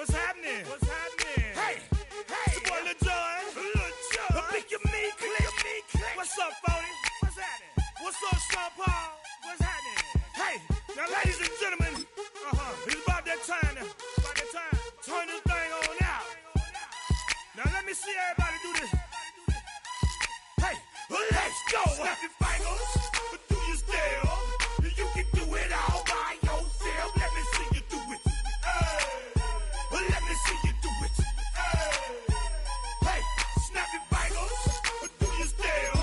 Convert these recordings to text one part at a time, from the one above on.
What's happening? What's happening? Hey, it's your boy Lil Jon. Pick your meat click. What's up, Phony? What's happening? What's up, Sean Paul? What's happening? Hey, now ladies and gentlemen, it's about that time now. About that time. Turn this thing on out. Now let me see everybody do this. Hey, let's go. Snap your fingers, do your step. You can do it all by yourself. Let me see you do it. Let me see you do it. Hey, snap your fingers, do your step.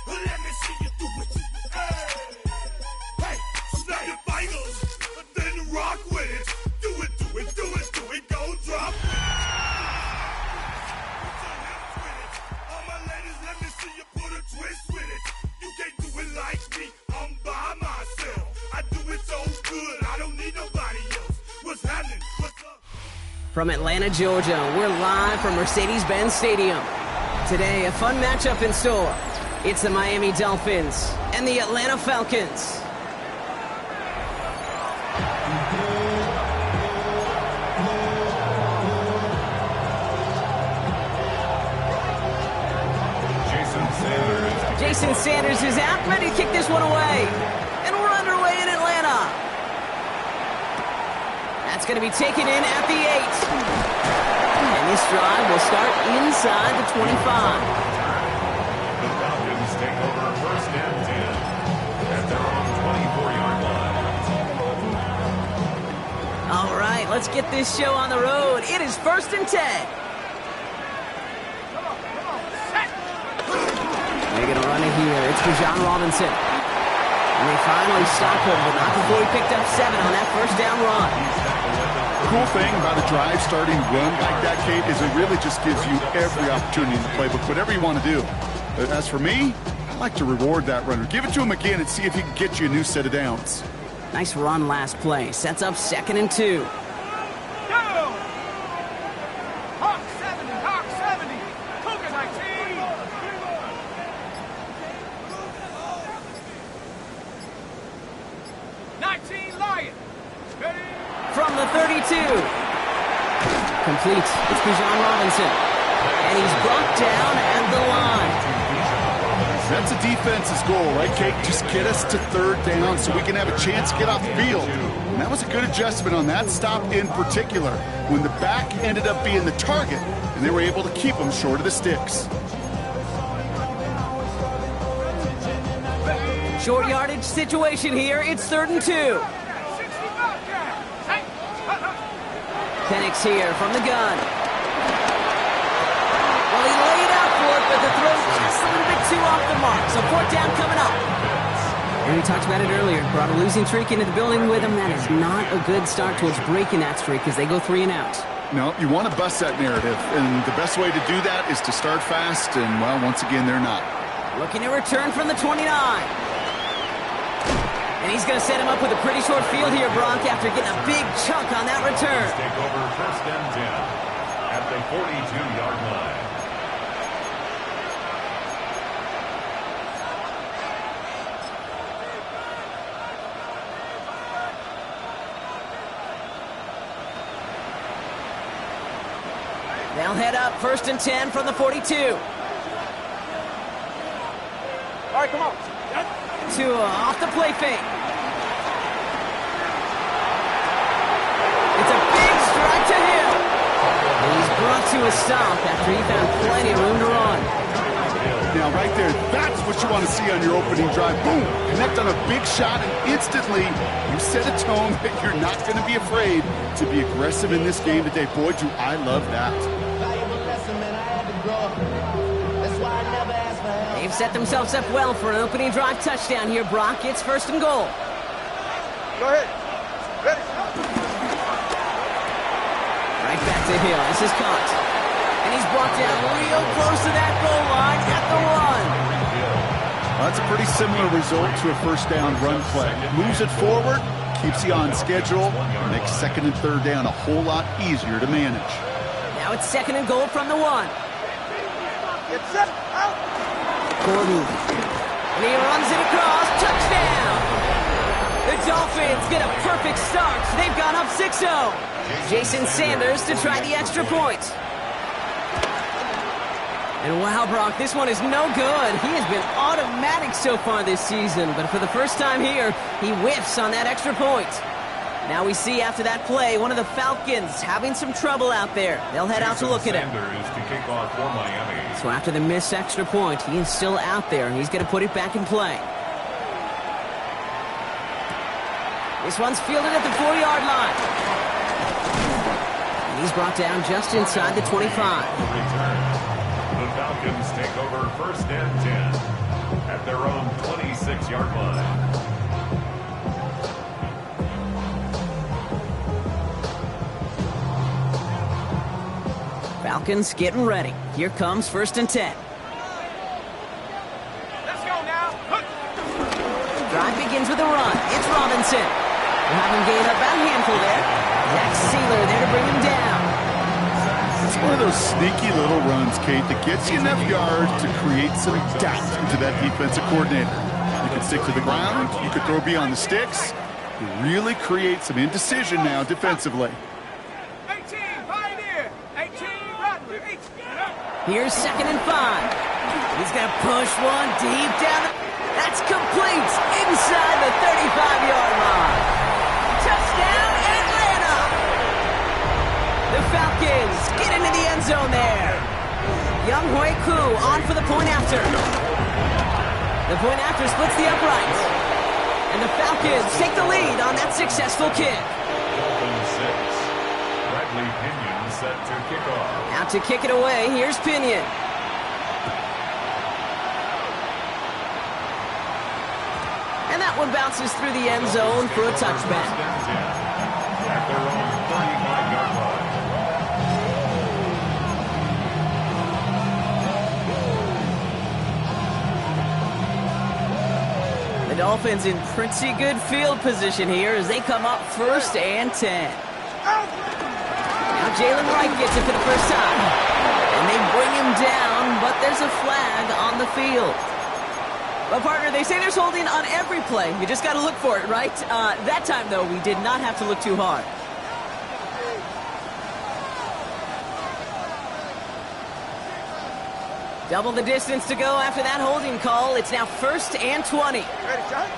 Let me see you do it. Hey, snap your fingers, then rock with it. Do it, go drop. All my ladies, let me see you put a twist with it. You can't do it like me, I'm by myself. I do it so good, I don't need nobody else. What's happening? What's up? From Atlanta, Georgia, we're live from Mercedes-Benz Stadium. Today, a fun matchup in store. It's the Miami Dolphins and the Atlanta Falcons. Jason Sanders is out, ready to kick this one away. And we're underway in Atlanta. That's going to be taken in at the 8. And this drive will start inside the 25. The Falcons take over first and 10 at their own 24-yard line. All right, let's get this show on the road. It is first and 10. They're going to run it here. It's for John Robinson. And they finally stop him, but not before he picked up 7 on that first down run. The cool thing about a drive starting run like that, Kate, is it really just gives you every opportunity in the playbook, whatever you want to do. As for me, I like to reward that runner. Give it to him again and see if he can get you a new set of downs. Nice run last play. Sets up 2nd and 2. Hawk 70, Cougar 19. From the 32. Complete. It's Bijan Robinson. And he's brought down at the line. That's a defense's goal, right, Kate? Just get us to 3rd down so we can have a chance to get off the field. And that was a good adjustment on that stop in particular, when the back ended up being the target, and they were able to keep him short of the sticks. Short yardage situation here. It's 3rd and 2. Penix here from the gun. Well, he laid out for it, but the throw just a little bit too off the mark. So 4th down coming up. And we talked about it earlier. Brought a losing streak into the building with him. That is not a good start towards breaking that streak as they go 3 and out. No, you want to bust that narrative. And the best way to do that is to start fast. And, well, once again, they're not. Looking to return from the 29. And he's going to set him up with a pretty short field here, Brock, after getting a big chunk on that return. Take over first and 10 at the 42-yard line. They'll head up 1st and 10 from the 42. All right, come on. Off the play fake. It's a big strike to him. And he's brought to a stop after he found plenty of room to run. Now, right there, that's what you want to see on your opening drive. Boom! Connect on a big shot, and instantly you set a tone that you're not going to be afraid to be aggressive in this game today. Boy, do I love that. They've set themselves up well for an opening drive touchdown here, Brock. It's 1st and goal. Go ahead. Ready. Right back to Hill. This is caught. And he's brought down real close to that goal line at the run. Well, that's a pretty similar result to a 1st down run play. Moves it forward, keeps you on schedule, makes 2nd and 3rd down a whole lot easier to manage. Now it's 2nd and goal from the 1. Get set. Out. Gordon. And he runs it across. Touchdown. Dolphins get a perfect start. They've gone up 6-0. Jason Sanders to try the extra point. And wow, Brock, this one is no good. He has been automatic so far this season, but for the first time here, he whiffs on that extra point. Now we see after that play, one of the Falcons having some trouble out there. They'll head out to look at him. To kick off for Miami. So after the missed extra point, he is still out there, and he's going to put it back in play. This one's fielded at the 4-yard line. And he's brought down just inside the 25. The Falcons take over first and 10 at their own 26-yard line. Falcons getting ready. Here comes first and 10. Let's go now. Drive begins with a run. It's Robinson. We'll have him gain about a handful there. Zach Sealer there to bring him down. It's one of those sneaky little runs, Kate, that gets you enough yards to create some doubt into that defensive coordinator. You can stick to the ground. You could throw beyond the sticks. You really create some indecision now defensively. 18, Pioneer. 18, Rattler. 18. Here's 2nd and 5. He's going to push one deep down. That's complete inside the 35-yard line. Touchdown, Atlanta! The Falcons get into the end zone there. Young Hui Koo on for the point after. The point after splits the uprights. And the Falcons take the lead on that successful kick. Dolphins 6. Bradley Pinion set to kick off. Out to kick it away, here's Pinion. And that one bounces through the end zone for a touchback. At their own 35-yard line. The Dolphins in pretty good field position here as they come up first and 10. Now Jalen Wright gets it for the first time. And they bring him down, but there's a flag on the field. Well, partner, they say there's holding on every play. You just got to look for it, right? That time, though, we did not have to look too hard. Double the distance to go after that holding call. It's now 1st and 20. Ready, shot?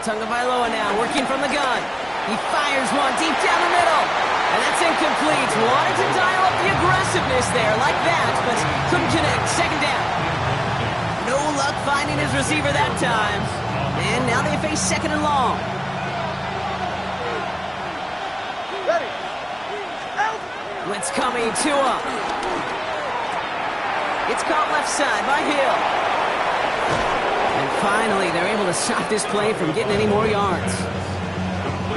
Tagovailoa now working from the gun. He fires one deep down the middle. And that's incomplete. Wanted to dial up the aggressiveness there like that, but couldn't connect. 2nd down. No luck finding his receiver that time. And now they face 2nd and long. Ready. Out. Blitz coming, Tua. It's caught left side by Hill. And finally, they're able to stop this play from getting any more yards.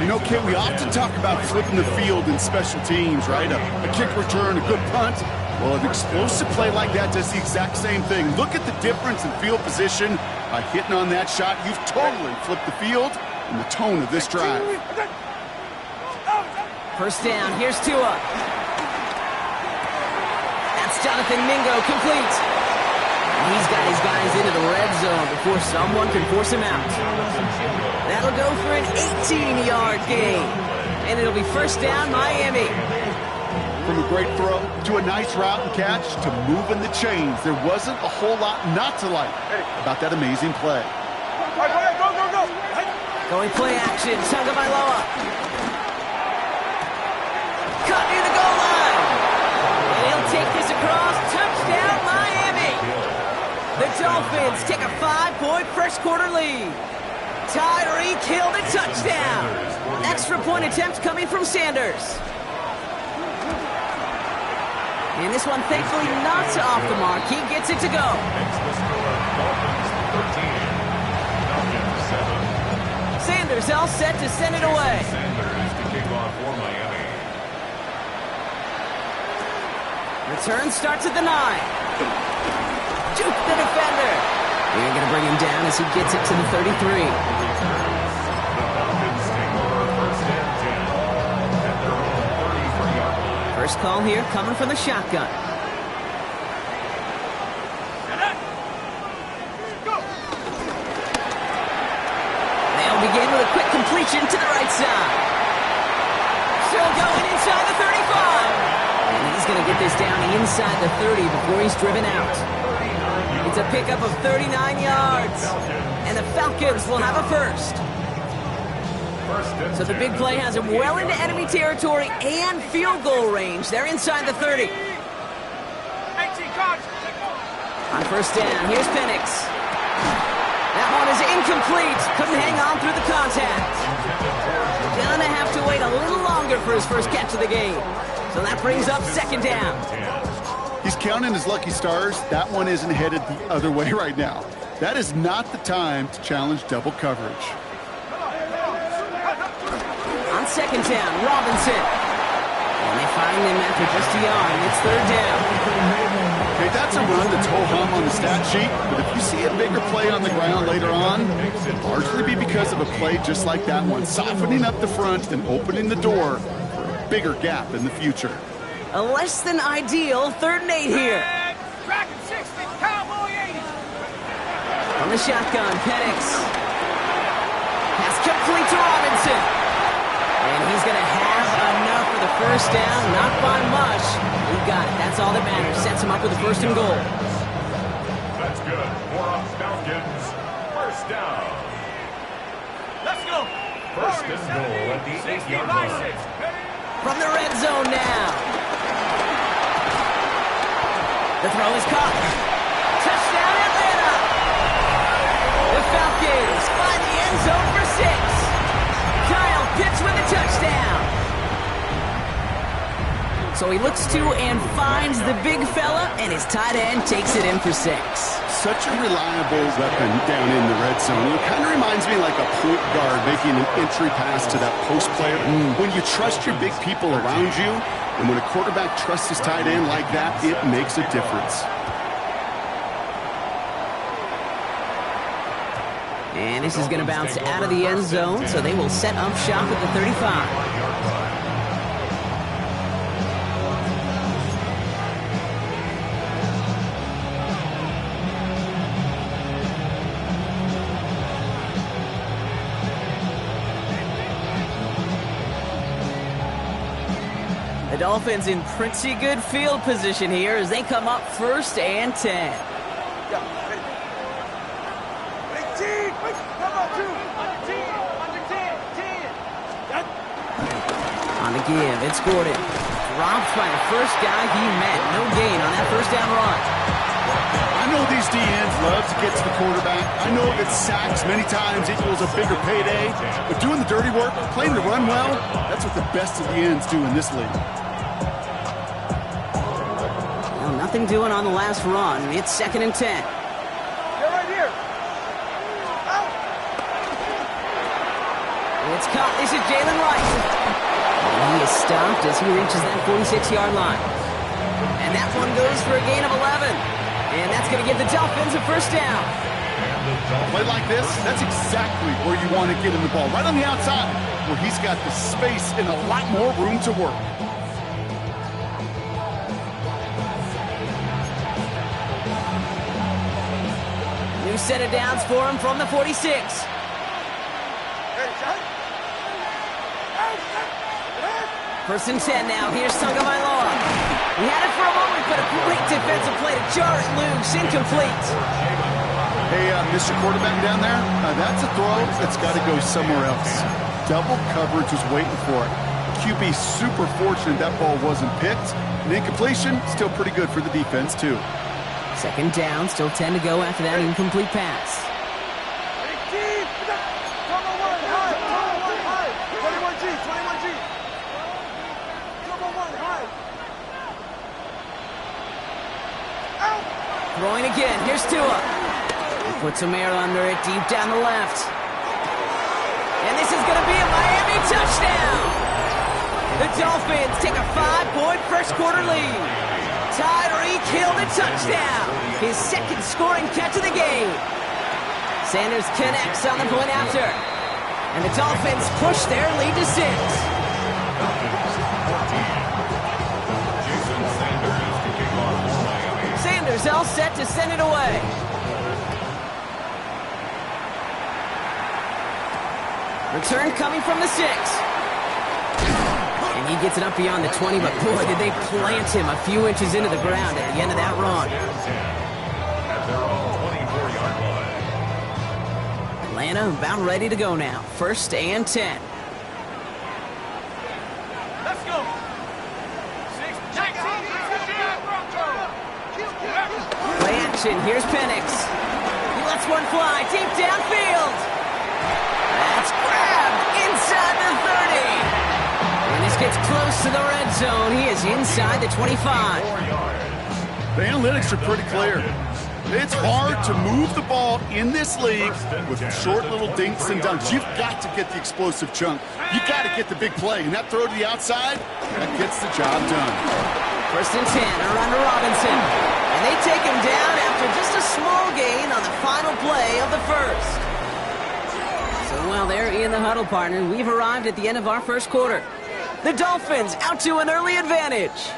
You know, Kate, we often talk about flipping the field in special teams, right? A kick return, a good punt. Well, an explosive play like that does the exact same thing. Look at the difference in field position. By hitting on that shot, you've totally flipped the field and the tone of this drive. First down, here's Tua. That's Jonathan Mingo, complete. He's got his guys into the red zone before someone can force him out. That'll go for an 18-yard gain. And it'll be first down, Miami. From a great throw to a nice route and catch to moving the chains, there wasn't a whole lot not to like about that amazing play. All right, go, go, go. Going play action, Tagovailoa. Cut near the goal line. And he'll take this across. Touchdown, Miami. The Dolphins take a 5-point first quarter lead. Tyreek Hill the touchdown. Extra point attempt coming from Sanders. And this one thankfully not off the mark. He gets it to go. Sanders all set to send it away. Sanders to kick off for Miami. Return starts at the 9. Juke the defender. They're going to bring him down as he gets it to the 33. The Falcons take over first and 10 at their own 33-yard line. First call here coming from the shotgun. They'll begin with a quick completion to the right side. Still going inside the 35. And he's going to get this down inside the 30 before he's driven out. It's a pickup of 39 yards. And the Falcons will have a first. So the big play has him well into enemy territory and field goal range. They're inside the 30. On first down, here's Penix. That one is incomplete. Couldn't hang on through the contact. Gonna have to wait a little longer for his first catch of the game. So that brings up second down. He's counting his lucky stars. That one isn't headed the other way right now. That is not the time to challenge double coverage. On second down, Robinson. And they find him after just a yard. It's third down. Okay, that's a run that's ho-hum on the stat sheet, but if you see a bigger play on the ground later on, it'll largely be because of a play just like that one, softening up the front and opening the door for a bigger gap in the future. A less than ideal 3rd and 8 here. Dragon 60, Cowboy 80. On the shotgun, Penix. Pass complete to Robinson. And he's going to have enough for the first down, not by much. He got it. That's all that matters. Sets him up with a 1st and goal. That's good. More on Falcons. First down. Let's go. First and goal at the 8-yard line. From the red zone now. The throw is caught. Touchdown, Atlanta. The Falcons find the end zone for 6. Kyle Pitts with a touchdown. So he looks to and finds the big fella, and his tight end takes it in for 6. Such a reliable weapon down in the red zone. It kind of reminds me like a point guard making an entry pass to that post player. When you trust your big people around you, and when a quarterback trusts his tight end like that, it makes a difference. And this is going to bounce out of the end zone, so they will set up shop at the 35. The Dolphins in pretty good field position here as they come up 1st and 10. On the give, it's Gordon. Dropped by the first guy he met. No gain on that 1st down run. I know these DNs love to get to the quarterback. I know that sacks many times equals a bigger payday. But doing the dirty work, playing the run well, that's what the best of the ends do in this league. Well, nothing doing on the last run. It's 2nd and 10. They're right here. Out. It's caught. This is Jalen Rice. And he is stopped as he reaches that 46-yard line. And that one goes for a gain of 11. And that's going to give the Dolphins a 1st down. Play like this, that's exactly where you want to get him the ball. Right on the outside, where he's got the space and a lot more room to work. New set of downs for him from the 46. First and 10 now. Here's Tagovailoa. He had it for a moment, but a great defensive play to jar it loose. Incomplete. Hey, Mr. Quarterback down there, that's a throw that's got to go somewhere else. Double coverage was waiting for it. QB super fortunate that ball wasn't picked. And incompletion, still pretty good for the defense, too. 2nd down, still 10 to go after that incomplete pass. Throwing again. Here's Tua. He puts some air under it deep down the left. And this is going to be a Miami touchdown. The Dolphins take a 5-point first quarter lead. Tyreek Hill the touchdown. His 2nd scoring catch of the game. Sanders connects on the point after. And the Dolphins push their lead to 6. Sanders all set to send it away. Return coming from the 6. And he gets it up beyond the 20, but boy, did they plant him a few inches into the ground at the end of that run. At their own 24-yard line. Atlanta about ready to go now. 1st and 10. Let's go. 6, 19. Play action. Here's Penix. He lets one fly deep downfield. That's grabbed inside the 30. And this gets close to the red zone. He is inside the 25. The analytics are pretty clear. It's hard to move the ball in this league with short little dinks and dunks. You've got to get the explosive chunk. You've got to get the big play. And that throw to the outside, that gets the job done. 1st and 10, around to Robinson. And they take him down after just a small gain on the final play of the 1st. So while they're in the huddle, partner, we've arrived at the end of our 1st quarter. The Dolphins out to an early advantage.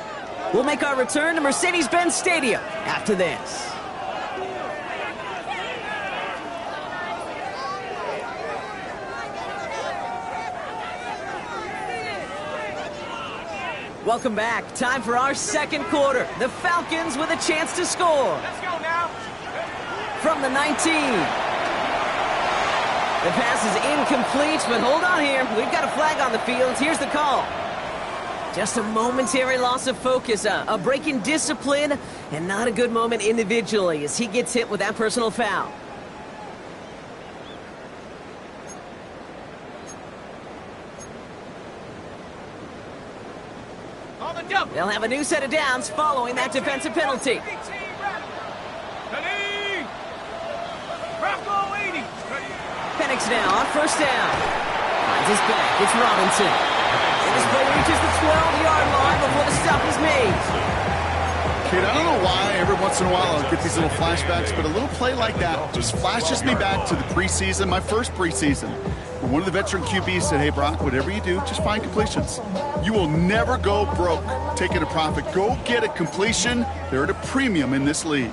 We'll make our return to Mercedes-Benz Stadium after this. Welcome back. Time for our 2nd quarter. The Falcons with a chance to score. Let's go now. From the 19. The pass is incomplete, but hold on here. We've got a flag on the field. Here's the call. Just a momentary loss of focus, a break in discipline, and not a good moment individually as he gets hit with that personal foul. On the double. They'll have a new set of downs following that defensive penalty. Penix now on 1st down. Finds his back. It's Robinson. And this play reaches the 12-yard line before the stop is made. Kid, I don't know why every once in a while I'll get these little flashbacks, but a little play like that just flashes me back to the preseason, my first preseason. One of the veteran QBs said, hey, Brock, whatever you do, just find completions. You will never go broke taking a profit. Go get a completion. They're at a premium in this league.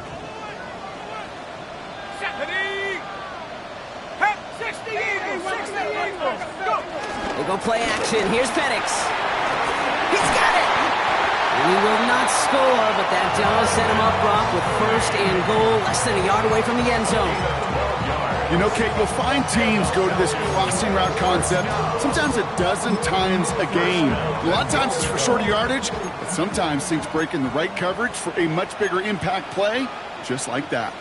They go play action. Here's Penix. He's got it. And he will not score, but that does set him up, Brock, with 1st and goal, less than a yard away from the end zone. You know, Kate, you'll find teams go to this crossing route concept sometimes a dozen times a game. A lot of times it's for shorter yardage, but sometimes things break in the right coverage for a much bigger impact play, just like that.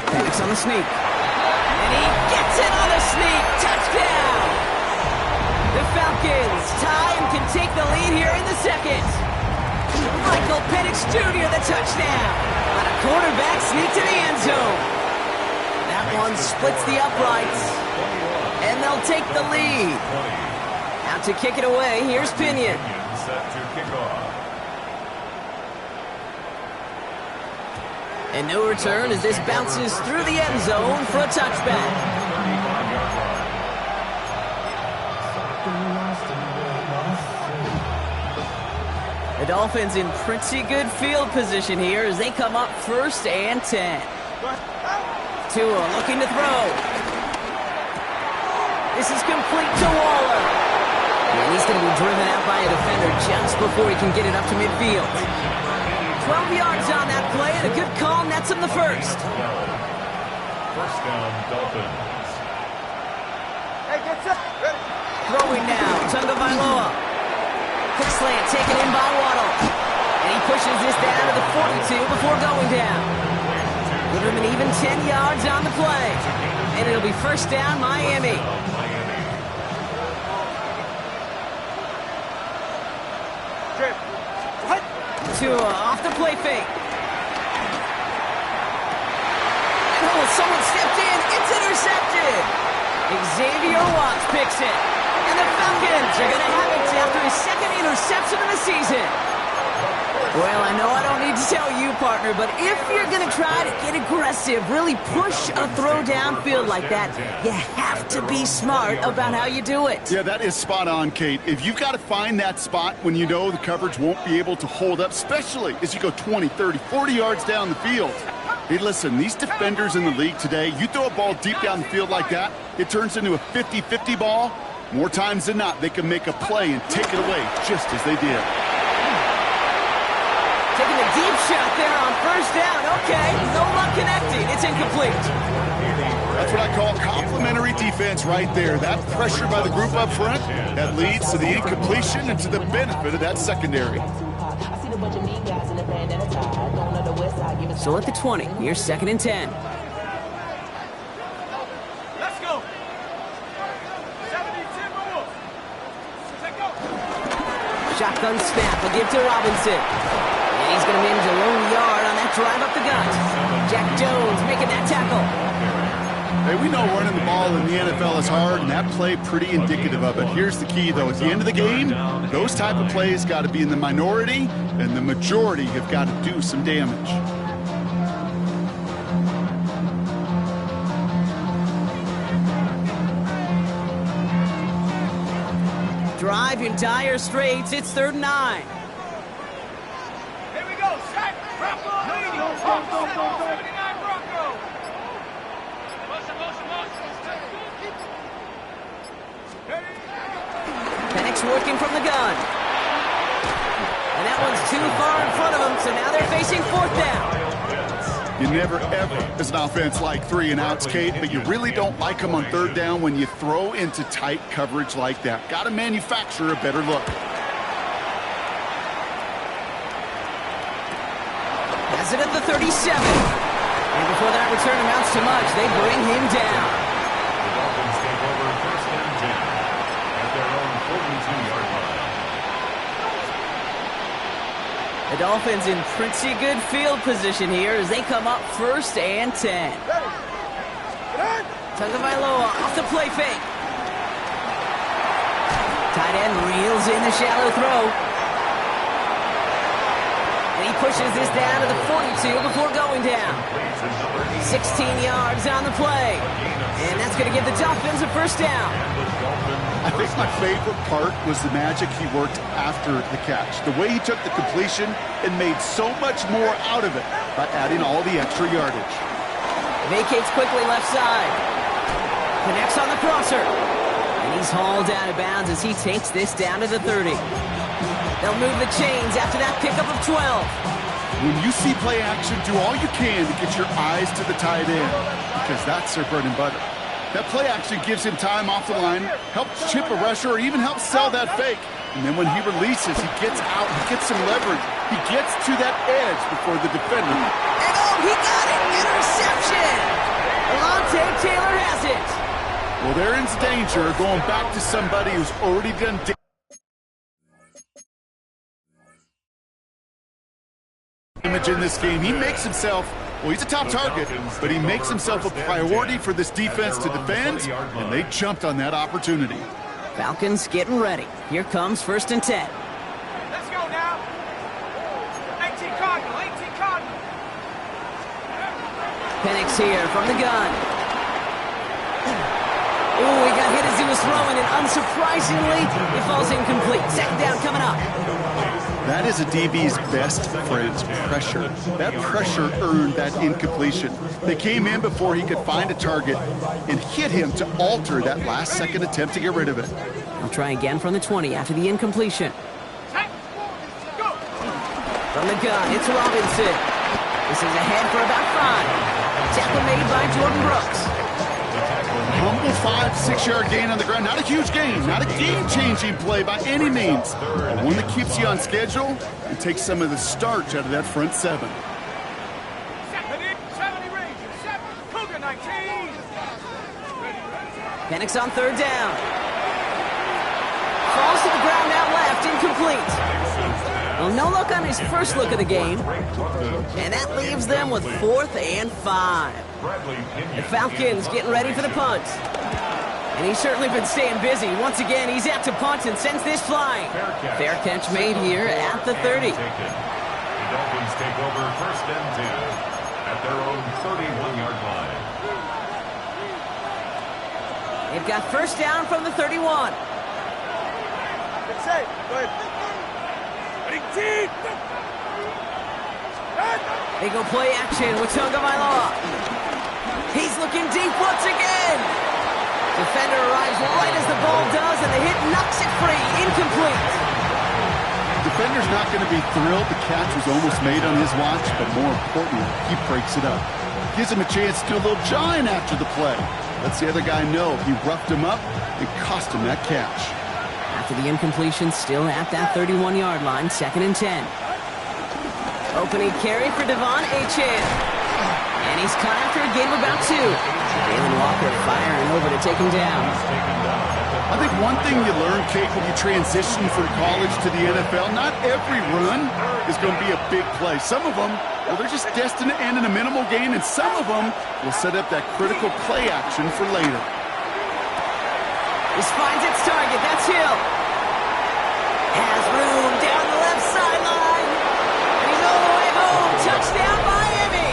Penix on the sneak. And he gets it on the sneak. Touchdown! The Falcons tie and can take the lead here in the 2nd. Michael Penix Jr. the touchdown on a quarterback sneak to the end zone. That one splits the uprights, and they'll take the lead. Out to kick it away, here's Pinion. Set to kick off. And no return as this bounces through the end zone for a touchback. The Dolphins in pretty good field position here as they come up 1st and 10. Tua looking to throw. This is complete to Waller. And he's going to be driven out by a defender just before he can get it up to midfield. 12 yards on that play, and a good call nets him the 1st. 1st down, Dolphins. Hey, get set. Throwing now, Tunga Vailoa. Quick slant taken in by Waddle. And he pushes this down to the 42 before going down. Give him an even 10 yards on the play. And it'll be 1st down, Miami. Tua off the play fake. Oh, someone stepped in. It's intercepted. Xavier Watts picks it. And the Falcons are going to have it after his 2nd interception of the season. Well, I know I don't need to tell you, partner, but if you're going to try to get aggressive, really push a throw downfield like that, you have to be smart about how you do it. Yeah, that is spot on, Kate. If you've got to find that spot when you know the coverage won't be able to hold up, especially as you go 20, 30, 40 yards down the field, Hey, listen, these defenders in the league today, you throw a ball deep down the field like that, it turns into a 50-50 ball. More times than not, they can make a play and take it away just as they did. Taking a deep shot there on first down. Okay, no luck connecting. It's incomplete. That's what I call complimentary defense right there. That pressure by the group up front, that leads to the incompletion and to the benefit of that secondary. So at the 20, here's 2nd and 10. Let's go. 72 more. Shotgun snap. I'll give to Robinson. And he's going to manage a lone yard on that drive up the gut. Jack Jones making that tackle. Hey, we know running the ball in the NFL is hard, and that play pretty indicative of it. Here's the key, though. At the end of the game, those type of plays got to be in the minority, and the majority have got to do some damage. Drive in dire straits. It's 3rd and 9. Here we go. Sack. Bronco. 79 Bronco. Penix working from the gun. And that one's too far in front of them, so now they're facing 4th down. You never, ever, as an offense, like 3 and outs, Kate, but you really don't like them on 3rd down when you throw into tight coverage like that. Got to manufacture a better look. Has it at the 37. And before that return amounts to much, they bring him down. The Dolphins take over 1st and 10 at their own 42-yard line. The Dolphins in pretty good field position here as they come up 1st and 10. Tagovailoa off the play fake. Tight end reels in the shallow throw. And he pushes this down to the 42 before going down. 16 yards on the play. And that's going to give the Dolphins a 1st down. I think my favorite part was the magic he worked after the catch. The way he took the completion and made so much more out of it by adding all the extra yardage. Vacates quickly left side. Connects on the crosser. And he's hauled out of bounds as he takes this down to the 30. They'll move the chains after that pickup of 12. When you see play action, do all you can to get your eyes to the tight end, because that's their bread and butter. That play action gives him time off the line, helps chip a rusher, or even helps sell that fake. And then when he releases, he gets out, he gets some leverage. He gets to that edge before the defender. And oh, he got it! Interception! Alontae Taylor has it! Well, there is danger going back to somebody who's already done damage in this game. He makes himself, well, he's a top target, but he makes himself a priority for this defense to defend, and they jumped on that opportunity. Falcons getting ready. Here comes 1st and 10. Let's go now. 18 Cardinal. 18 Cardinal. Penix here from the gun. Ooh, he got hit as he was throwing, and unsurprisingly, it falls incomplete. 2nd down coming up. That is a DB's best friend, pressure. That pressure earned that incompletion. They came in before he could find a target and hit him to alter that last-second attempt to get rid of it. They'll try again from the 20 after the incompletion. From the gun, it's Robinson. This is ahead for about 5. Tackle made by Jordan Brooks. Humble 5-6-yard gain on the ground. Not a huge gain, not a game-changing play by any means, but one that keeps you on schedule and takes some of the starch out of that front 7. 70 Rangers. 7. Cougar 19. Penix on 3rd down. Falls to the ground out left, incomplete. Well, no luck on his first look of the game. And that leaves them with 4th and 5. The Falcons getting ready for the punt. And he's certainly been staying busy. Once again, he's out to punt and sends this flying. Fair catch made here at the 30. The Dolphins take over 1st and 10 at their own 31-yard line. They've got 1st down from the 31. Good save. Go ahead. 18. They go play action with Tagovailoa. He's looking deep once again. Defender arrives right as the ball does, and the hit knocks it free. Incomplete. Defender's not going to be thrilled the catch was almost made on his watch, but more importantly, he breaks it up. Gives him a chance to do a little jawing after the play. Lets the other guy know he roughed him up and cost him that catch. After the incompletion, still at that 31-yard line, 2nd and 10. Opening carry for Devon Achane. And he's caught after a gain of about 2. Jalen Walker firing over to take him down. I think one thing you learn, Kate, when you transition from college to the NFL, not every run is going to be a big play. Some of them, well, they're just destined to end in a minimal gain, and some of them will set up that critical play action for later. This finds its target. That's Hill. Has room down the left sideline. And he's all the way home. Touchdown, Miami.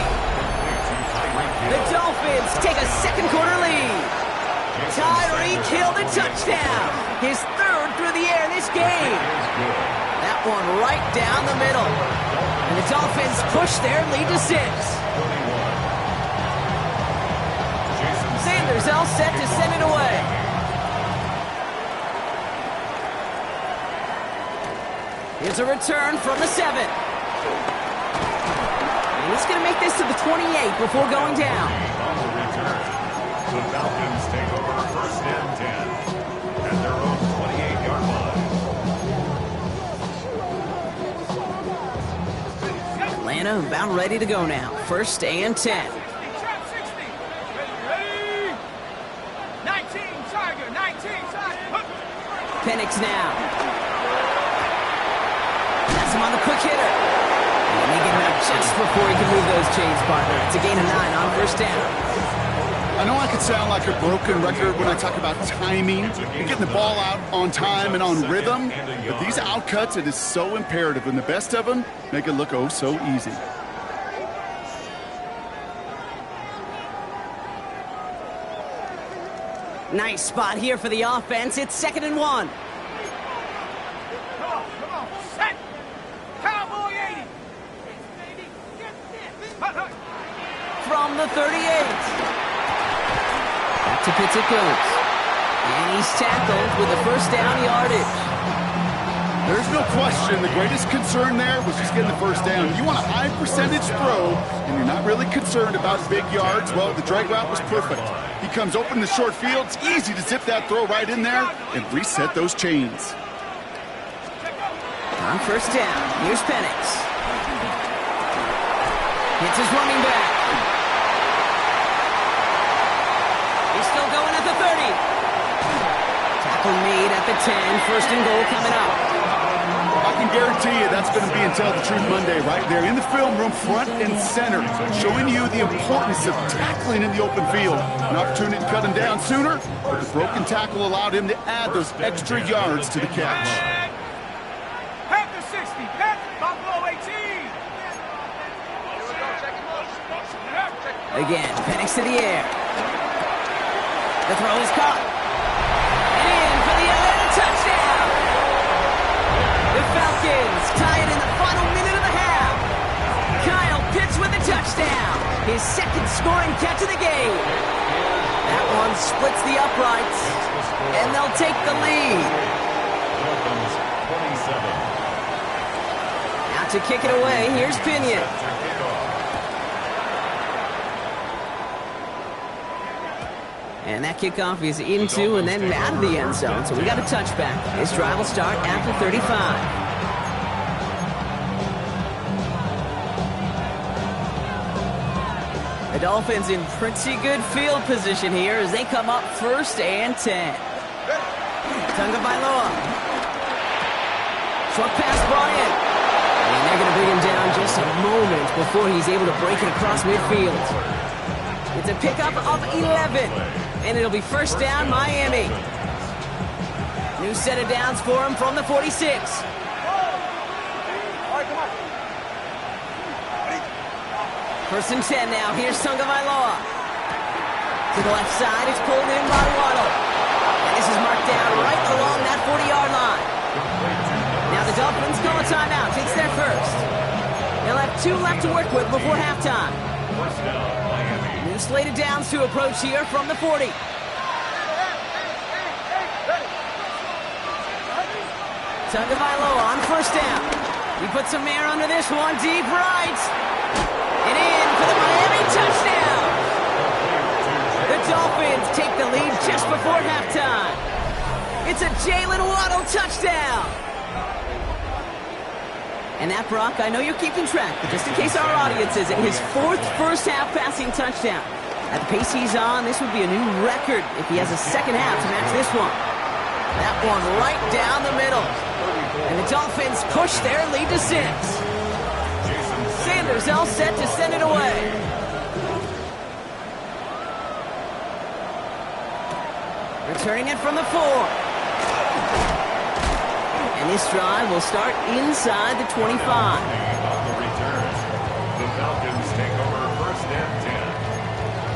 The Dolphins take a second-quarter lead. Tyreek Hill, the touchdown. His 3rd through the air this game. That one right down the middle. And the Dolphins push their lead to 6. Sanders all set to send it away. Here's a return from the 7. And he's going to make this to the 28 before going down. On the return, the Falcons take over 1st and 10 at their own 28-yard line. Atlanta about ready to go now. 1st and 10. Trap 60. Ready? 19, Tiger, 19, Tiger. Penix now. That's him on the quick hitter. And they get him out just before he can move those chains, partner. It's a gain of 9 on 1st down. I know I could sound like a broken record when I talk about timing and getting the ball out on time and on rhythm, but these outcuts, it is so imperative, and the best of them make it look oh so easy. Nice spot here for the offense. It's 2nd and 1. Come on, set. Cowboy 80. From the 38. Back to Pitts it goes. And he's tackled with a 1st down yardage. There's no question the greatest concern there was just getting the 1st down. You want a high percentage throw, and you're not really concerned about big yards. Well, the drag route was perfect. He comes open in the short field. It's easy to zip that throw right in there and reset those chains. On 1st down, here's Penix. Hits his running back. He's still going at the 30. Tackle made at the 10. 1st and goal coming up. I can guarantee you that's going to be in Tell the Truth Monday right there in the film room, front and center, showing you the importance of tackling in the open field. An opportunity to cut him down sooner, but the broken tackle allowed him to add those extra yards to the catch. Panther 60, Panther, Buffalo 18. Again, Penix to the air. The throw is caught. And in for the Atlanta touchdown. The Falcons tie it in the final minute of the half. Kyle Pitts with a touchdown. His 2nd scoring catch of the game. That one splits the uprights, and they'll take the lead. Dolphins 27. Now to kick it away, here's Pinion. And that kickoff is into and then out of the end zone, so we got a touchback. This drive will start at the 35. The Dolphins in pretty good field position here as they come up 1st and 10. Tagovailoa. Short pass brought in. And they're going to bring him down just a moment before he's able to break it across midfield. It's a pickup of 11. And it'll be 1st down, Miami. New set of downs for him from the 46. First and 10 now. Here's Tagovailoa. To the left side, it's pulled in by Waddle. And this is marked down right along that 40-yard line. Now the Dolphins call a timeout. It's their 1st. They'll have 2 left to work with before halftime. First down, Miami. New slated downs to approach here from the 40. Tagovailoa on first down. He puts some air under this one, deep right. And in for the Miami touchdown. The Dolphins take the lead just before halftime. It's a Jalen Waddle touchdown. And that, Brock, I know you're keeping track, but just in case our audience isn't, his 4th first-half passing touchdown. At the pace he's on, this would be a new record if he has a second half to match this one. That one right down the middle. And the Dolphins push their lead to 6. Sanders all set to send it away. Returning it from the 4. And this drive will start inside the 25. On the return, the Falcons take over first and 10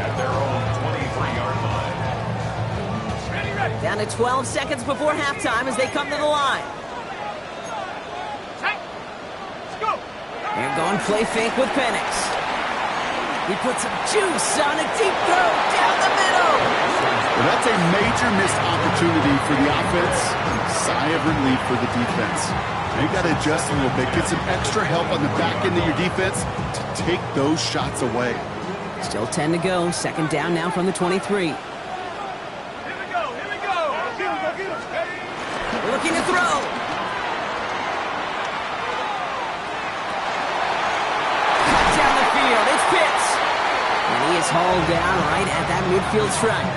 at their own 23-yard line. Down to 12 seconds before halftime as they come to the line. They're going play fake with Penix. He puts some juice on a deep throw down the middle. Well, that's a major missed opportunity for the offense. Sigh of relief for the defense. They got to adjust a little bit, get some extra help on the back end of your defense to take those shots away. Still 10 to go. Second down now from the 23. Looking to throw. Cut down the field. It's Pitts. And he is hauled down right at that midfield stripe.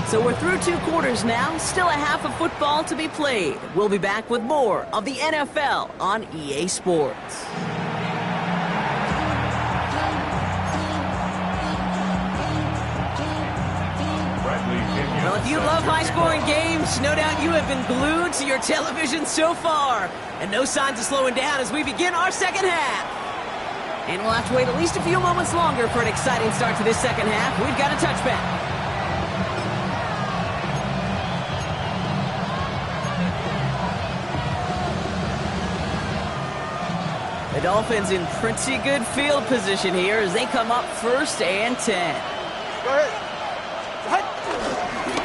So we're through 2 quarters now. Still a half of football to be played. We'll be back with more of the NFL on EA Sports. Well, if you love high-scoring games, no doubt you have been glued to your television so far. And no signs of slowing down as we begin our second half. And we'll have to wait at least a few moments longer for an exciting start to this second half. We've got a touchback. The Dolphins in pretty good field position here as they come up first and 10. Go ahead.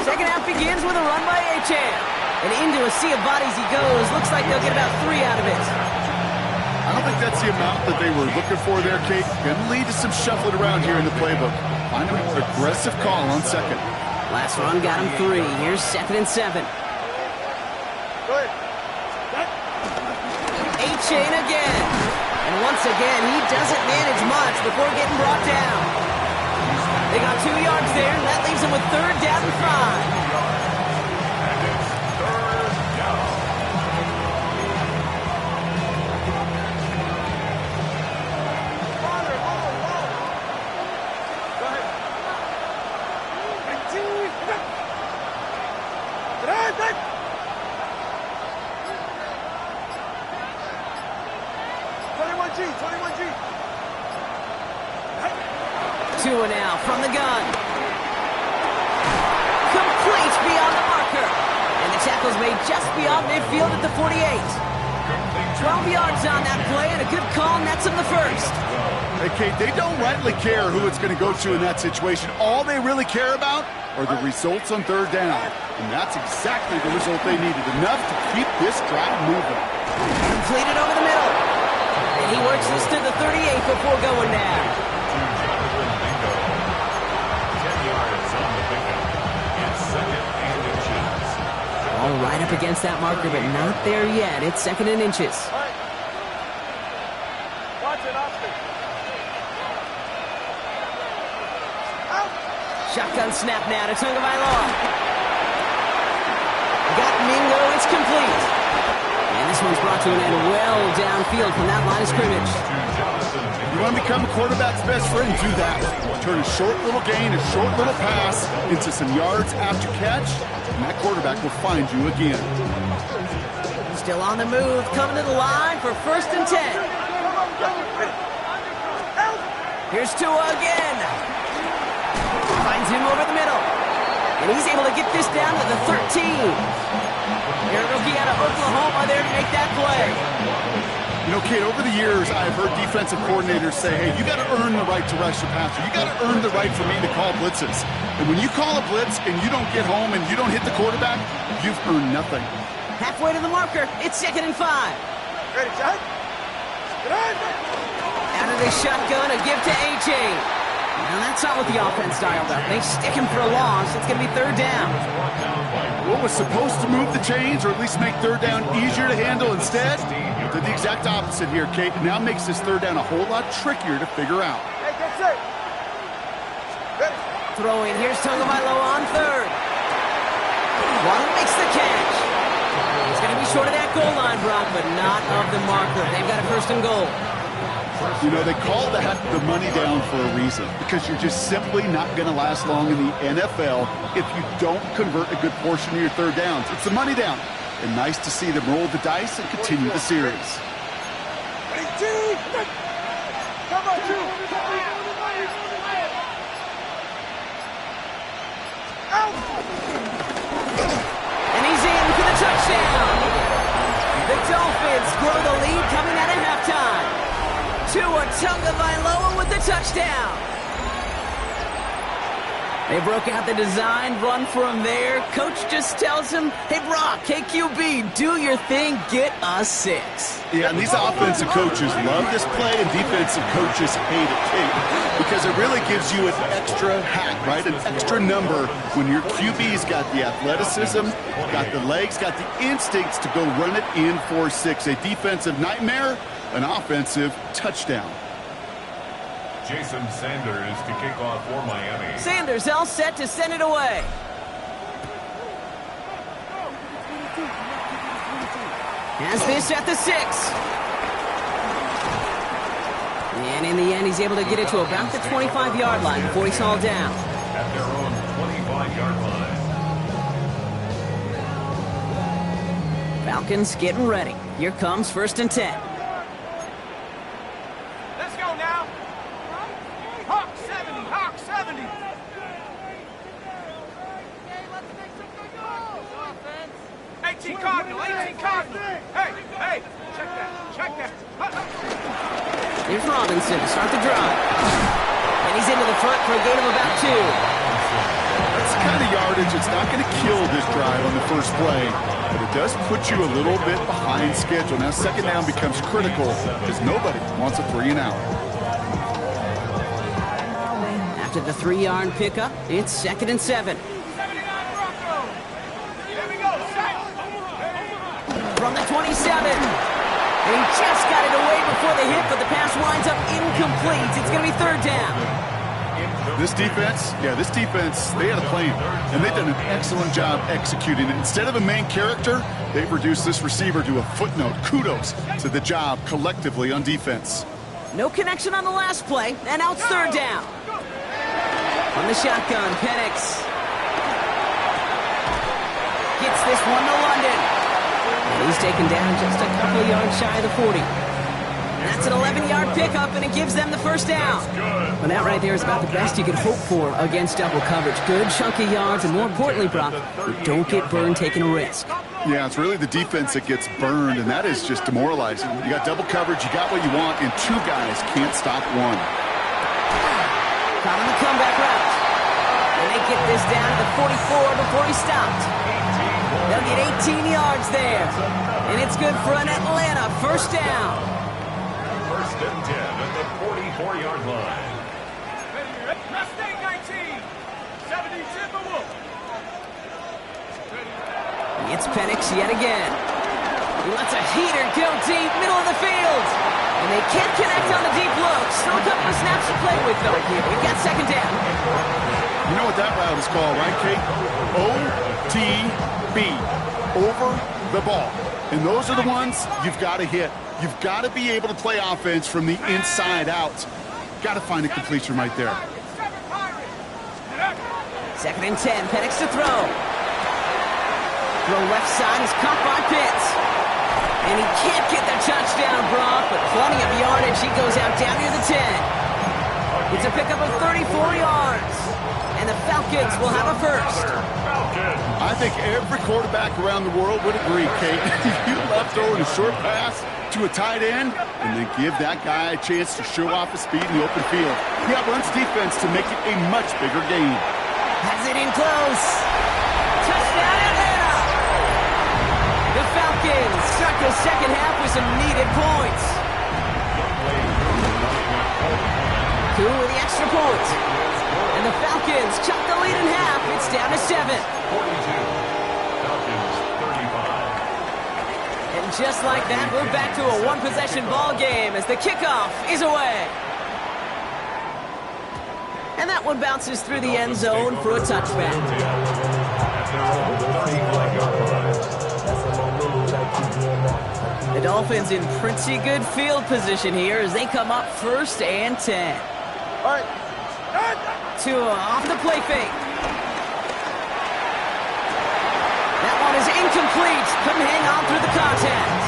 Second half begins with a run by Achane. And into a sea of bodies he goes. Looks like they'll get about 3 out of it. I don't think that's the amount that they were looking for there, Kate. Going to lead to some shuffling around here in the playbook. Find a more aggressive call on second. Last run got him 3. Here's 2nd and 7. Go ahead. Achane again. And once again, he doesn't manage much before getting brought down. They got 2 yards there, and that leaves them with 3rd down and 5. And it's 3rd down. Go ahead. 21G. 2 and out from the gun. Complete beyond the marker. And the tackle's made just beyond midfield at the 48. 12 yards on that play, and a good call nets him the first. Hey, Kate, they don't rightly care who it's going to go to in that situation. All they really care about are the results on 3rd down. And that's exactly the result they needed. Enough to keep this drive moving. Completed over the middle. And he works this to the 38 before going down. 10 yards on the pickup. It's 2nd and inches. All right up against that marker, but not there yet. It's 2nd and inches. Watch it, Oscar. Shotgun snap now to Tagovailoa. Got Mingo, it's complete. And this one's brought to an end well downfield from that line of scrimmage. You want to become a quarterback's best friend? Do that. Turn a short little gain, a short little pass into some yards after catch, and that quarterback will find you again. Still on the move, coming to the line for 1st and 10. Here's Tua again. Finds him over the middle. And he's able to get this down to the 13. Their rookie out of Oklahoma there to make that play. You know, Kate, over the years, I've heard defensive coordinators say, hey, you got to earn the right to rush the passer. You got to earn the right for me to call blitzes. And when you call a blitz and you don't get home and you don't hit the quarterback, you've earned nothing. Halfway to the marker. It's 2nd and 5. Ready, John? Out of the shotgun, a give to A.J. Now that's not what the offense dialed up. They stick him for a loss. It's going to be 3rd down. What was supposed to move the chains or at least make 3rd down easier to handle instead did the exact opposite here, Kate. It now makes this 3rd down a whole lot trickier to figure out. Hey, get set. Ready. Throwing. Here's Tagovailoa on 3rd. Waddle makes the catch. It's going to be short of that goal line, Brock, but not of the marker. They've got a 1st and goal. You know, they call that the money down for a reason, because you're just simply not going to last long in the NFL if you don't convert a good portion of your 3rd downs. It's the money down. And nice to see them roll the dice and continue the series. Ready, two. Come on, two. Out. And he's in for the touchdown. The Dolphins grow the lead coming out of halftime. Tua Tagovailoa with the touchdown. They broke out the design run from there. Coach just tells him, hey, Brock, KQB, do your thing, get a 6. Yeah, and these offensive coaches love this play, and defensive coaches hate it, Kate, because it really gives you an extra hat, right? An extra number when your QB's got the athleticism, got the legs, got the instincts to go run it in for 6. A defensive nightmare, an offensive touchdown. Jason Sanders to kick off for Miami. Sanders all set to send it away. Has this at the 6. And in the end, he's able to get it to about the 25-yard line before he's hauled down. At their own 25-yard line. Falcons getting ready. Here comes 1st and 10. Let's go now. Hawk 70, Hawk 70. Okay, let's make something go. 18 Cardinal, 18 Cardinal. Hey, check that. Here's Robinson to start the drive. And he's into the front for a gain of about 2. That's the kind of yardage. It's not going to kill this drive on the first play, but it does put you a little bit behind schedule. Now 2nd down becomes critical because nobody wants a 3 and out. After the 3-yard pickup, it's 2nd and 7. 79 Broncos. Here we go, set. From the 27. And he just got it away before the hit, but the pass winds up incomplete. It's going to be 3rd down. This defense, they had a plan, and they've done an excellent job executing it. Instead of a main character, they've reduced this receiver to a footnote. Kudos to the job collectively on defense. No connection on the last play, and now it's 3rd down. On the shotgun, Penix gets this one to London. And he's taken down just a couple of yards shy of the 40. That's an 11-yard pickup, and it gives them the 1st down. Well, that right there is about the best you could hope for against double coverage. Good chunky yards, and more importantly, Brock, don't get burned taking a risk. Yeah, it's really the defense that gets burned, and that is just demoralizing. You got double coverage, you got what you want, and 2 guys can't stop one. Caught on the comeback route. And they get this down to the 44 before he stopped. They'll get 18 yards there. And it's good for an Atlanta 1st down. 1st and 10 at the 44-yard line. Mustang 19. 70 Timberwolf. It's Penix yet again. He lets a heater go deep, middle of the field. And they can't connect on the deep look. Still a couple of snaps to play with, though. We've got 2nd down. You know what that route is called, right, Kate? OTB, over the ball. And those are the ones you've got to hit. You've got to be able to play offense from the inside out. Got to find a completion right there. 2nd and 10, Penix to throw. Throw left side is caught by Pitts. And he can't get the touchdown, Brock, but plenty of yardage. He goes out down near the 10. It's a pickup of 34 yards. And the Falcons will have a first. I think every quarterback around the world would agree, Kate. You love throwing a short pass to a tight end and then give that guy a chance to show off his speed in the open field. He outruns defense to make it a much bigger game. Has it in close. Touchdown, Atlanta! The Falcons start the second half with some needed points. Cool with the extra point. And the Falcons chop the lead in half. It's down to 7. 42. Falcons 35. And just like that, we're back to a one-possession ball game as the kickoff is away. And that one bounces through the end zone for a touchback. The Dolphins in pretty good field position here as they come up 1st and 10. Tua off the play fake. That one is incomplete. Couldn't hang on through the contact.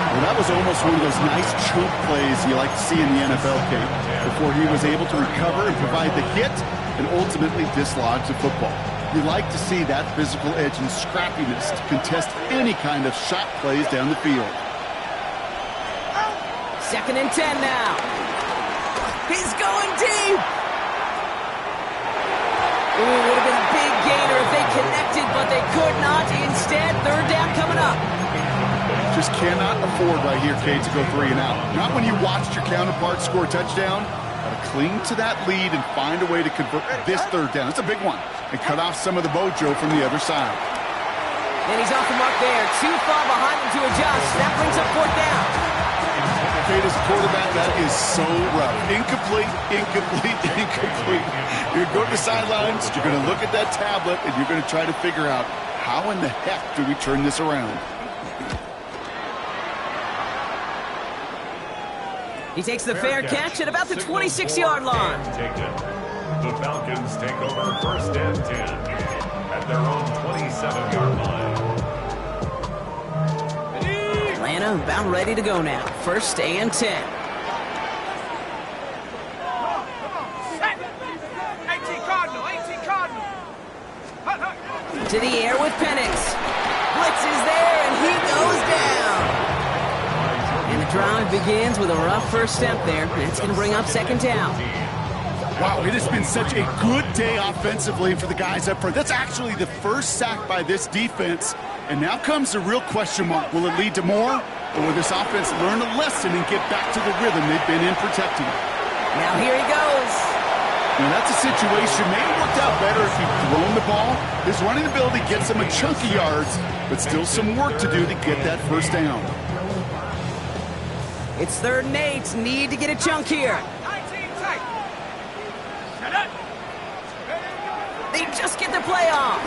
Well, that was almost one of those nice chunk plays you like to see in the NFL, Kate, before he was able to recover and provide the hit and ultimately dislodge the football. You like to see that physical edge and scrappiness to contest any kind of shot plays down the field. 2nd and 10 now. He's going deep. Ooh, would have been a big gainer if they connected, but they could not. Instead, 3rd down coming up. Just cannot afford right here, Kate, to go 3 and out. Not when you watched your counterpart score a touchdown. Got to cling to that lead and find a way to convert this 3rd down. It's a big one. And cut off some of the mojo from the other side. And he's off the mark there. Too far behind him to adjust. That brings up 4th down. Kate, as a quarterback, that is so rough. Incomplete, incomplete, incomplete. You're going to go to the sidelines, you're going to look at that tablet, and you're going to try to figure out how in the heck do we turn this around. He takes the fair catch at about the 26-yard line. The Falcons take over 1st and 10 at their own 27-yard line. Atlanta about ready to go now. 1st and 10. 18 Cardinal, 18 Cardinal. To the air with Penix. Blitz is there, and he goes down. And the drive begins with a rough first step there. It's going to bring up 2nd down. Wow, it has been such a good day offensively for the guys up front. That's actually the first sack by this defense. And now comes the real question mark. Will it lead to more? Or will this offense learn a lesson and get back to the rhythm they've been in protecting? Now here he goes. Now that's a situation maybe worked out better if he'd thrown the ball. His running ability gets him a chunk of yards, but still some work to do to get that 1st down. It's 3rd and 8. Need to get a chunk here. 19 tight. Shut up. They just get the play off.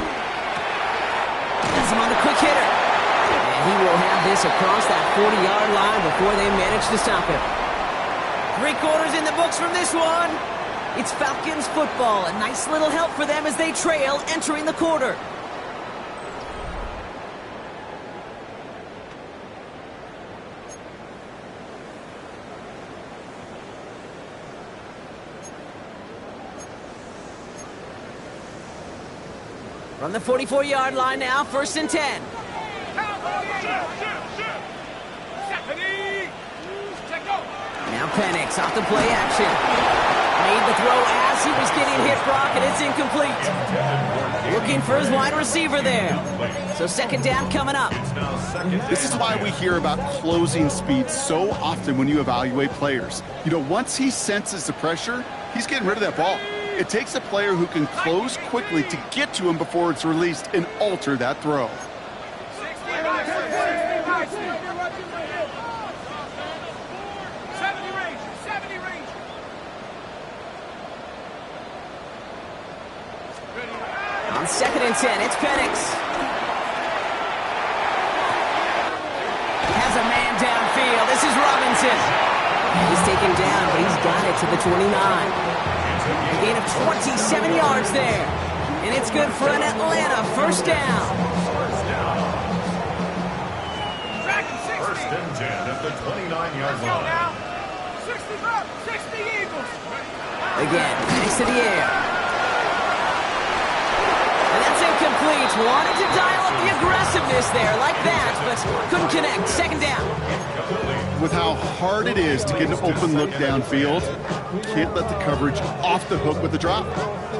Has him on the quick hitter. And he will have this across that 40-yard line before they manage to stop him. 3 quarters in the books from this one. It's Falcons football. A nice little help for them as they trail entering the quarter. From the 44-yard line now, 1st and 10. Now Penix off the play action. Made the throw as he was getting hit, Brock, and it's incomplete. Looking for his wide receiver there. So 2nd down coming up. This is why we hear about closing speed so often when you evaluate players. You know, once he senses the pressure, he's getting rid of that ball. It takes a player who can close quickly to get to him before it's released and alter that throw. 70 range. On 2nd and 10, it's Penix. Has a man downfield. This is Robinson. He's taken down, but he's got it to the 29. A gain of 27 yards there. And it's good for an Atlanta 1st down. 1st and 10 at the 29-yard line. 60 Eagles. Again, thanks to the air. And that's incomplete. Wanted to dial up the aggressiveness there like that, but couldn't connect. Second down. With how hard it is to get an open look downfield, can't let the coverage off the hook with the drop.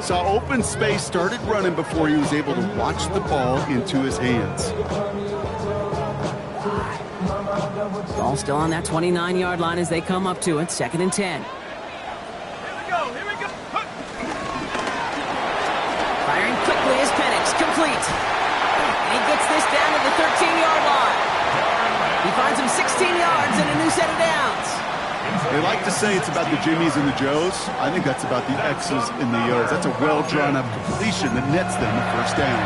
Saw open space, started running before he was able to watch the ball into his hands. Ball still on that 29-yard line as they come up to it. 2nd and 10. Here we go. Firing quickly is Penix. Complete. And he gets this down to the 13-yard line. He finds him 16 yards and a new set of downs. They like to say it's about the Jimmies and the Joes. I think that's about the X's and the O's. That's a well-drawn-up completion that nets them a first down.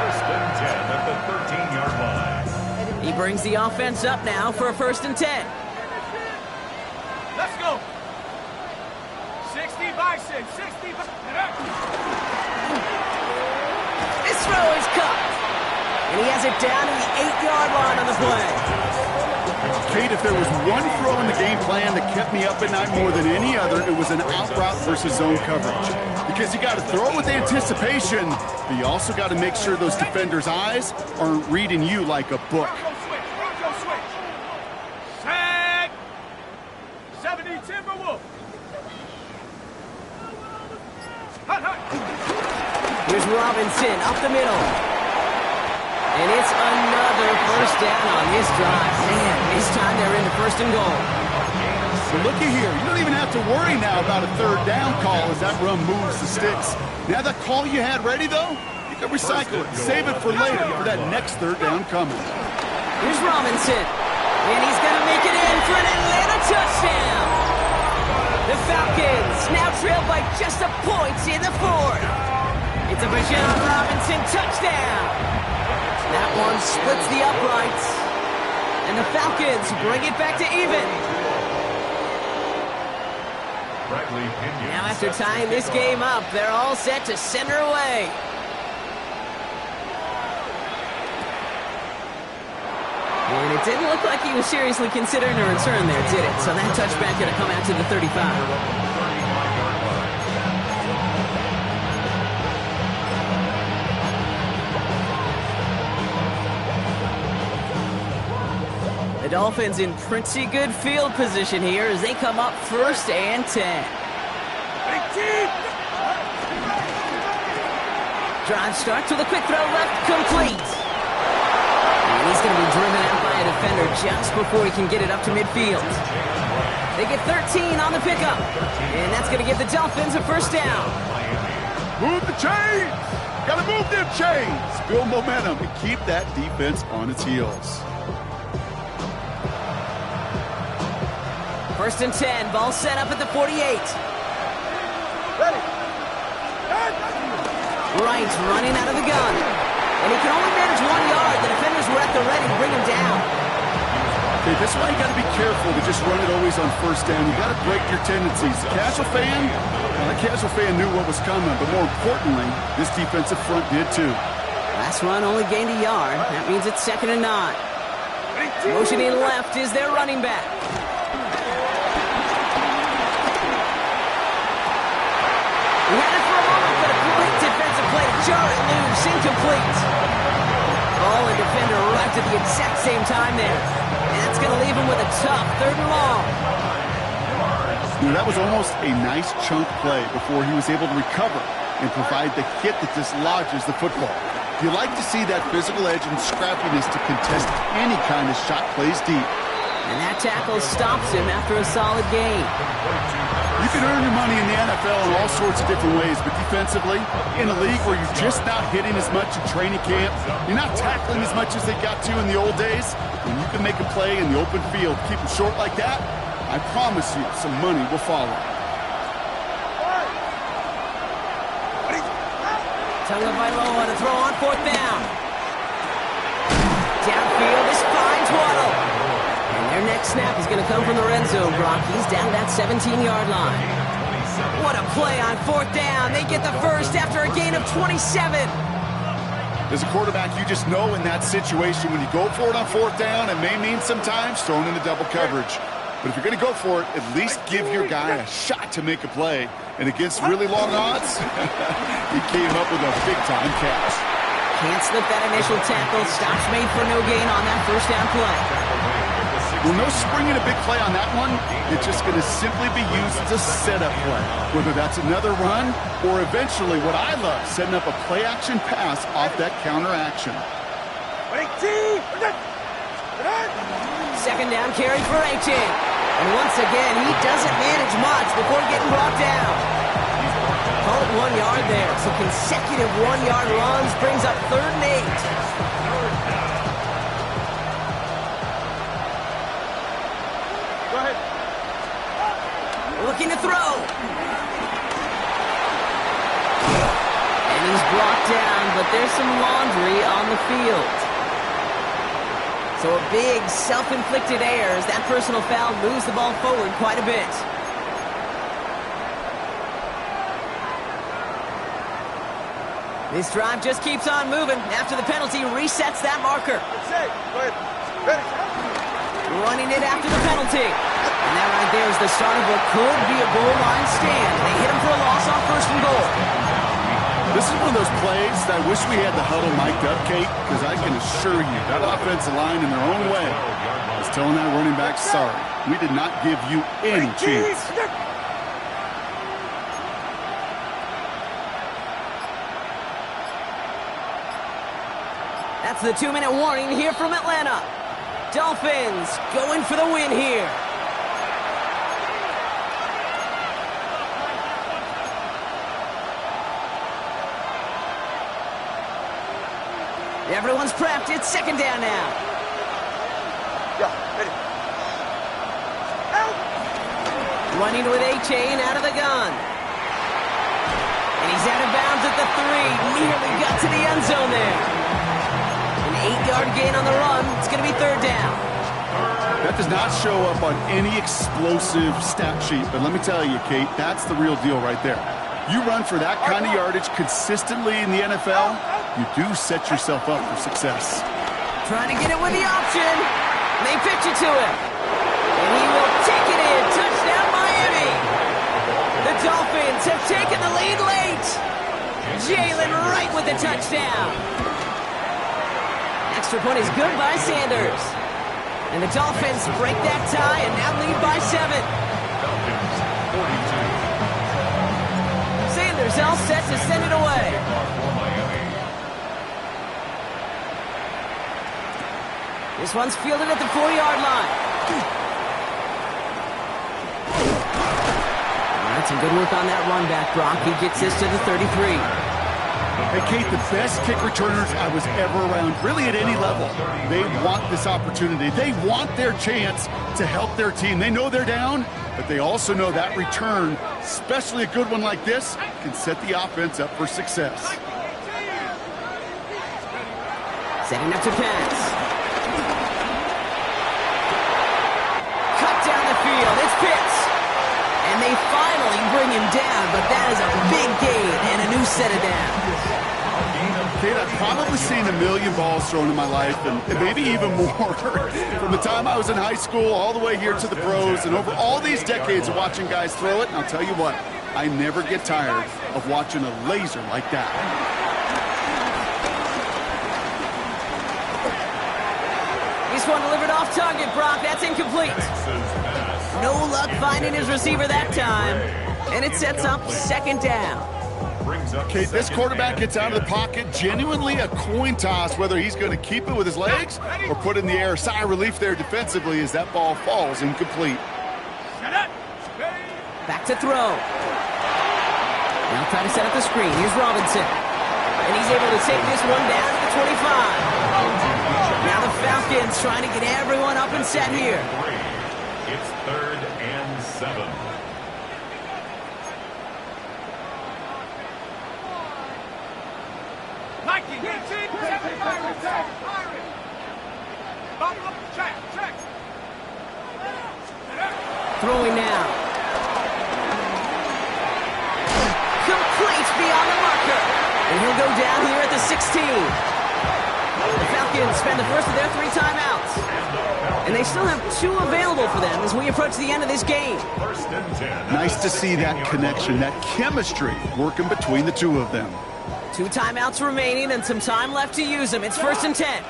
1st and 10 at the 13-yard line. He brings the offense up now for a 1st and 10. Let's go. 60 by 6. 60 by... This throw is caught. And he has it down to the 8-yard line on the play. Kate, if there was one throw in the game plan that kept me up at night more than any other, it was an out route versus zone coverage. Because you got to throw with anticipation, but you also got to make sure those defenders' eyes aren't reading you like a book. Bronco switch. Sag. 70 Timberwolf. Hut. Here's Robinson up the middle. And it's another first down on this drive. Man, this time they're into 1st and goal. So looky here. You don't even have to worry now about a 3rd down call as that run moves the sticks. Now that call you had ready, though, you can recycle it. Save it for later for that next 3rd down coming. Here's Robinson. And he's going to make it in for an Atlanta touchdown. The Falcons now trail by just a point in the 4th. It's a Bijan Robinson touchdown. That one splits the uprights. And the Falcons bring it back to even. Now after tying this game up, they're all set to send her away. And it didn't look like he was seriously considering a return there, did it? So that touchback going to come out to the 35. The Dolphins in pretty good field position here as they come up 1st and 10. Drive starts with a quick throw left, complete. And he's going to be driven out by a defender just before he can get it up to midfield. They get 13 on the pickup. And that's going to give the Dolphins a 1st down. Move the chains! Gotta move them chains! Build momentum and keep that defense on its heels. 1st and 10, ball set up at the 48. Wright running out of the gun. And he can only manage 1 yard. The defenders were at the ready to bring him down. Okay, this is why you got to be careful to just run it always on 1st down. You got to break your tendencies. The casual fan knew what was coming, but more importantly, this defensive front did too. Last run only gained a yard. That means it's 2nd and 9. Motioning left is their running back. He had it for a moment, but a great defensive play to jar it loose, incomplete. Ball and defender arrived at the exact same time there. And that's going to leave him with a tough 3rd and long. That was almost a nice chunk play before he was able to recover and provide the hit that dislodges the football. You like to see that physical edge and scrappiness to contest any kind of shot plays deep. And that tackle stops him after a solid gain. You can earn your money in the NFL in all sorts of different ways, but defensively, in a league where you're just not hitting as much in training camp, you're not tackling as much as they got to in the old days, when you can make a play in the open field, keep them short like that, I promise you some money will follow. Tagovailoa to throw on 4th down. Downfield is finds Waddle. And their next snap is going to come from the red zone, Brock. He's down that 17-yard line. What a play on 4th down. They get the first after a gain of 27. As a quarterback, you just know in that situation when you go for it on 4th down, it may mean sometimes thrown into double coverage. But if you're going to go for it, at least give your guy a shot to make a play. And against really long odds, he came up with a big-time catch. Can't slip that initial tackle. Stops made for no gain on that first down play. Well, no springing a big play on that one. It's just going to simply be used as a setup play. Whether that's another run or eventually what I love, setting up a play-action pass off that counter-action. Second down carry for 18. And once again, he doesn't manage much before getting brought down. Call it 1 yard there. So consecutive 1-yard runs brings up 3rd and 8. Go ahead. Looking to throw. And he's brought down, but there's some laundry on the field. So a big self-inflicted error as that personal foul moves the ball forward quite a bit. This drive just keeps on moving. After the penalty, resets that marker. Running it after the penalty. And that right there is the start of what could be a goal line stand. They hit him for a loss on 1st and goal. This is one of those plays that I wish we had the huddle mic'd up, Kate, because I can assure you that offensive line in their own way is telling that running back, sorry, we did not give you any chance. That's the 2-minute warning here from Atlanta. Dolphins going for the win here. Everyone's prepped. It's 2nd down now. Yeah, ready. Running with A-Chain out of the gun. And he's out of bounds at the 3. Nearly got to the end zone there. An 8-yard gain on the run. It's going to be 3rd down. That does not show up on any explosive stat sheet, but let me tell you, Kate, that's the real deal right there. You run for that kind of yardage consistently in the NFL, you do set yourself up for success. Trying to get it with the option. They pitch it to him. And he will take it in. Touchdown, Miami. The Dolphins have taken the lead late. Jalen Wright with the touchdown. Extra point is good by Sanders. And the Dolphins break that tie and now lead by 7. Sanders all set to send it away. This one's fielded at the 4-yard line. That's some good work on that run back, Brock. He gets this to the 33. Hey, Kate, the best kick returners I was ever around, really at any level, they want this opportunity. They want their chance to help their team. They know they're down, but they also know that return, especially a good one like this, can set the offense up for success. Setting up to pass. Cut down the field. It's Pitts. And they finally bring him down, but that is a big gain and a new set of downs. Kate, I've probably seen a million balls thrown in my life, and maybe even more. From the time I was in high school all the way here to the pros, and over all these decades of watching guys throw it, and I'll tell you what, I never get tired of watching a laser like that. This one delivered off target, Brock. That's incomplete. No luck finding his receiver that time. And it sets up 2nd down. Okay, this quarterback gets out of the pocket. Genuinely a coin toss whether he's going to keep it with his legs or put it in the air. Sigh of relief there defensively as that ball falls incomplete. Back to throw. Now try to set up the screen. Here's Robinson. And he's able to take this one down to the 25. Now the Falcons trying to get everyone up and set here. It's 3rd and 7. Throwing now. Complete beyond the marker. And he'll go down here at the 16. The Falcons spend the first of their 3 timeouts. And they still have 2 available for them as we approach the end of this game. First and 10. Nice to see that connection, that chemistry working between the 2 of them. 2 timeouts remaining and some time left to use them. It's first and 10.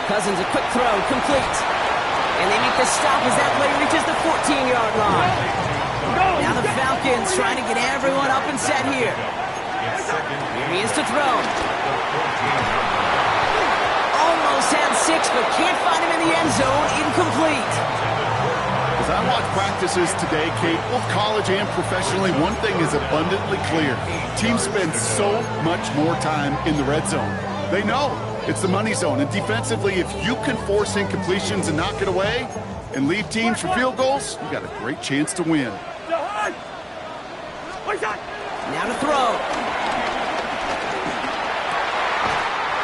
Cousins, a quick throw, complete. And they make the stop as that play reaches the 14-yard line. Now the Falcons trying to get everyone up and set here. Here he is to throw. Almost had 6, but can't find him in the end zone. Incomplete. As I watch practices today, Kate, both college and professionally, one thing is abundantly clear. Teams spend so much more time in the red zone. They know it's the money zone. And defensively, if you can force incompletions and knock it away and leave teams for field goals, you got a great chance to win. Now to throw.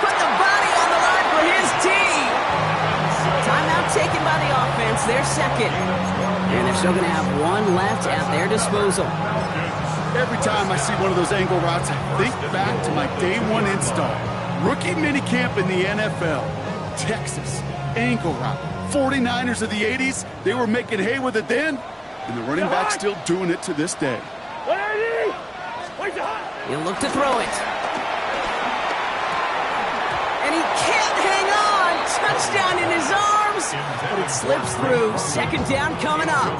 Put the body on the line for his team. Timeout taken by the offense, their second. And they're still going to have 1 left at their disposal. Every time I see one of those angle routes, I think back to my day 1 install. Rookie minicamp in the NFL. Texas, angle route. 49ers of the 80s, they were making hay with it then, and the running back's still doing it to this day. He'll look to throw it. And he can't hang on. Touchdown in his arms. But it slips through. Second down coming up.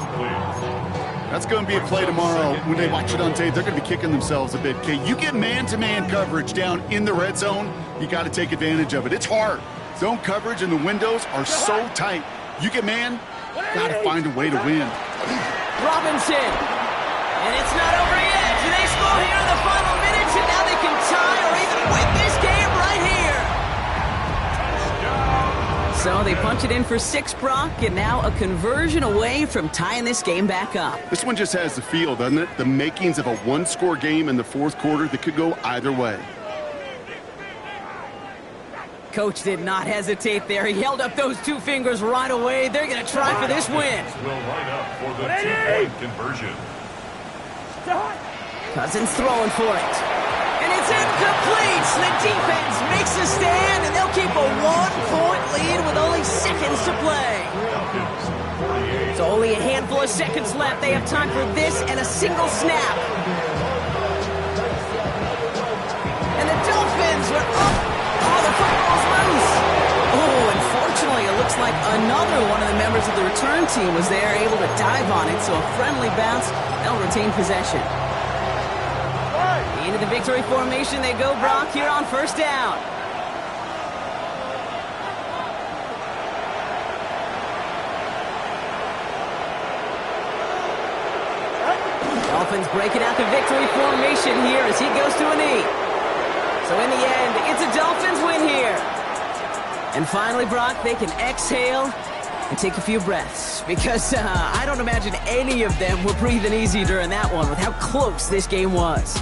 That's going to be a play tomorrow. When they watch it on tape, they're going to be kicking themselves a bit. Kate, you get man-to-man coverage down in the red zone, you got to take advantage of it. It's hard. Zone coverage and the windows are so tight. You get man, got to find a way to win. Robinson. And it's not over yet. Do they score here in the final minutes? And now they can tie or even win this game right here. So they punch it in for 6, Brock, and now a conversion away from tying this game back up. This one just has the feel, doesn't it? The makings of a 1-score game in the 4th quarter that could go either way. Coach did not hesitate there. He held up those 2 fingers right away. They're going to try for this win. Will line up for the 2-point conversion. Cousins throwing for it. And it's incomplete. The defense makes a stand, and they'll keep a 1-point lead with only seconds to play. So only a handful of seconds left. They have time for this and a single snap. And the Dolphins are up. Oh, the football's loose. Oh, unfortunately, it looks like another one of the members of the return team was there, able to dive on it. So a friendly bounce. They'll retain possession. Into the victory formation they go, Brock, here on first down. Dolphins breaking out the victory formation here as he goes to a knee. So in the end, it's a Dolphins win here. And finally, Brock, they can exhale and take a few breaths, because I don't imagine any of them were breathing easy during that one with how close this game was.